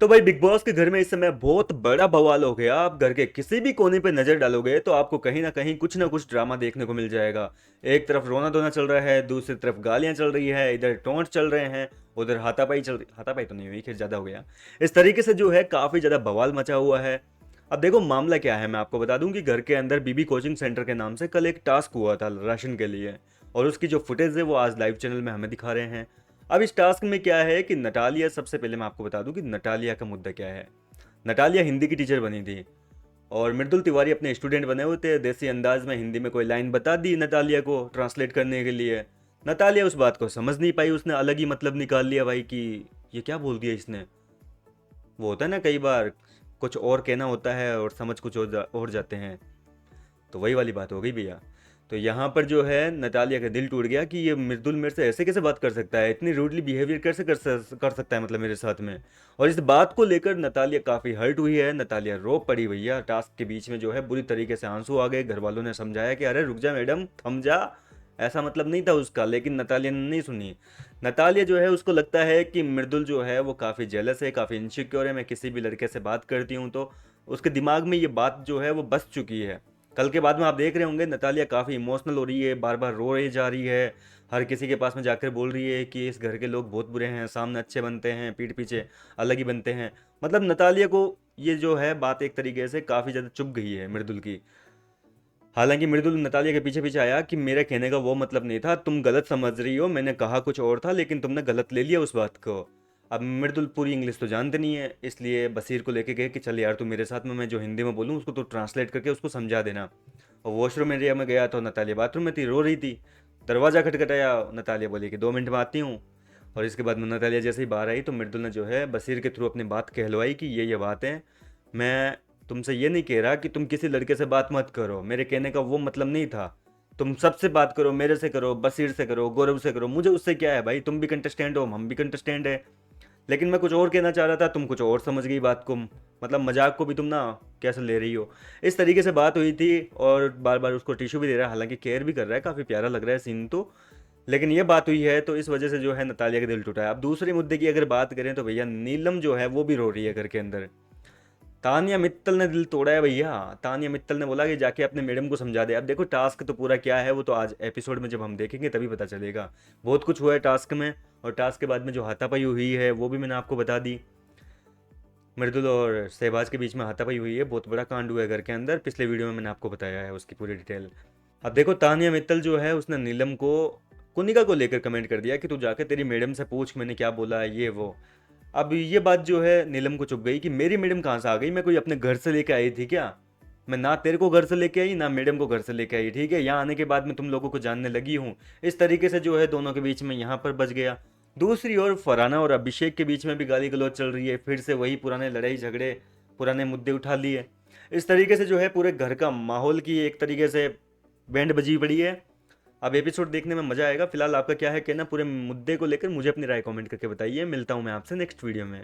तो भाई big boss के घर में इस समय बहुत बड़ा बवाल हो गया। आप घर के किसी भी कोने पे नजर डालोगे तो आपको कहीं ना कुछ ड्रामा देखने को मिल जाएगा। एक तरफ रोना धोना चल रहा है, दूसरी तरफ गालियां चल रही है, इधर टोंट चल रहे हैं, उधर हाथापाई चल रही, हाथापाई तो नहीं हुई, खैर ज्यादा हो गया। इस तरीके से जो है काफी ज्यादा बवाल मचा हुआ है। अब देखो मामला क्या है, मैं आपको बता दूं कि घर के अंदर बीबी कोचिंग सेंटर के नाम से कल एक टास्क हुआ था राशन के लिए, और उसकी जो फुटेज है वो आज लाइव चैनल में हमें दिखा रहे हैं। अब इस टास्क में क्या है कि नटालिया, सबसे पहले मैं आपको बता दूं कि नटालिया का मुद्दा क्या है। नटालिया हिंदी की टीचर बनी थी और मृदुल तिवारी अपने स्टूडेंट बने हुए थे। देसी अंदाज में हिंदी में कोई लाइन बता दी नटालिया को ट्रांसलेट करने के लिए। नटालिया उस बात को समझ नहीं पाई, उसने अलग ही मतलब निकाल लिया भाई कि ये क्या बोल दिया इसने। वो होता है ना, कई बार कुछ और कहना होता है और समझ कुछ और जाते हैं। तो वही वाली बात हो गई भैया। तो यहाँ पर जो है नटालिया का दिल टूट गया कि ये मृदुल मेरे से ऐसे कैसे बात कर सकता है, इतनी रूडली बिहेवियर कैसे कर सकता है मतलब मेरे साथ में। और इस बात को लेकर नटालिया काफ़ी हर्ट हुई है, नटालिया रो पड़ी भैया। टास्क के बीच में जो है बुरी तरीके से आंसू आ गए। घर वालों ने समझाया कि अरे रुक जा मैडम, थम जा, ऐसा मतलब नहीं था उसका, लेकिन नटालिया ने नहीं सुनी। नटालिया जो है उसको लगता है कि मृदुल जो है वो काफ़ी जेलस है, काफ़ी इनसिक्योर है। मैं किसी भी लड़के से बात करती हूँ तो उसके दिमाग में ये बात जो है वो बस चुकी है। कल के बाद में आप देख रहे होंगे नतालिया काफ़ी इमोशनल हो रही है, बार बार रो रही जा रही है। हर किसी के पास में जाकर बोल रही है कि इस घर के लोग बहुत बुरे हैं, सामने अच्छे बनते हैं, पीठ पीछे अलग ही बनते हैं। मतलब नतालिया को ये जो है बात एक तरीके से काफ़ी ज़्यादा चुभ गई है मृदुल की। हालांकि मृदुल नतालिया के पीछे पीछे आया कि मेरे कहने का वो मतलब नहीं था, तुम गलत समझ रही हो, मैंने कहा कुछ और था लेकिन तुमने गलत ले लिया उस बात को। अब मृदुल पूरी इंग्लिश तो जानते नहीं है, इसलिए बसीर को लेके गए कि चल यार तू मेरे साथ में, मैं जो हिंदी में बोलूँ उसको तो ट्रांसलेट करके उसको समझा देना। और वॉशरूम एरिया में गया तो नतालिया बाथरूम में थी, रो रही थी। दरवाज़ा खटखटाया, नतालिया बोली कि 2 मिनट में आती हूँ। और इसके बाद में नतालिया जैसे ही बाहर आई तो मृदुल ने जो है बसीर के थ्रू अपनी बात कहलवाई कि ये बात है। मैं तुमसे ये नहीं कह रहा कि तुम किसी लड़के से बात मत करो, मेरे कहने का वो मतलब नहीं था। तुम सबसे बात करो, मेरे से करो, बसीर से करो, गौरव से करो, मुझे उससे क्या है भाई, तुम भी कंटेस्टेंट हो, हम भी कंटेस्टेंट है। लेकिन मैं कुछ और कहना चाह रहा था, तुम कुछ और समझ गई बात को, मतलब मजाक को भी तुम ना कैसे ले रही हो। इस तरीके से बात हुई थी। और बार बार उसको टिश्यू भी दे रहा है, हालांकि केयर भी कर रहा है, काफ़ी प्यारा लग रहा है सीन तो। लेकिन ये बात हुई है तो इस वजह से जो है नतालिया का दिल टूटा है। अब दूसरे मुद्दे की अगर बात करें तो भैया नीलम जो है वो भी रो रही है घर के अंदर। तानिया मित्तल ने दिल तोड़ा है भैया। तानिया मित्तल ने बोला कि जाके अपने मैडम को समझा दे। अब देखो टास्क तो पूरा क्या है वो तो आज एपिसोड में जब हम देखेंगे तभी पता चलेगा। बहुत कुछ हुआ है टास्क में, और टास्क के बाद में जो हाथापाई हुई है वो भी मैंने आपको बता दी। मृदुल और शहबाज के बीच में हाथापाई हुई है, बहुत बड़ा कांड हुआ है घर के अंदर, पिछले वीडियो में मैंने आपको बताया है उसकी पूरी डिटेल। अब देखो तानिया मित्तल जो है उसने नीलम को, कुनिका को लेकर कमेंट कर दिया कि तू जाके तेरी मैडम से पूछ मैंने क्या बोला है ये वो। अब ये बात जो है नीलम को चुभ गई कि मेरी मैडम कहाँ से आ गई, मैं कोई अपने घर से लेके आई थी क्या। मैं ना तेरे को घर से लेके आई ना मैडम को घर से लेके आई, ठीक है, यहाँ आने के बाद में तुम लोगों को जानने लगी हूँ। इस तरीके से जो है दोनों के बीच में यहाँ पर बच गया। दूसरी ओर फरहाना और अभिषेक के बीच में भी गाली गलौज चल रही है, फिर से वही पुराने लड़ाई झगड़े, पुराने मुद्दे उठा लिए। इस तरीके से जो है पूरे घर का माहौल की एक तरीके से बैंड बजी पड़ी है। अब एपिसोड देखने में मजा आएगा। फिलहाल आपका क्या है कहना पूरे मुद्दे को लेकर, मुझे अपनी राय कमेंट करके बताइए। मिलता हूँ मैं आपसे नेक्स्ट वीडियो में।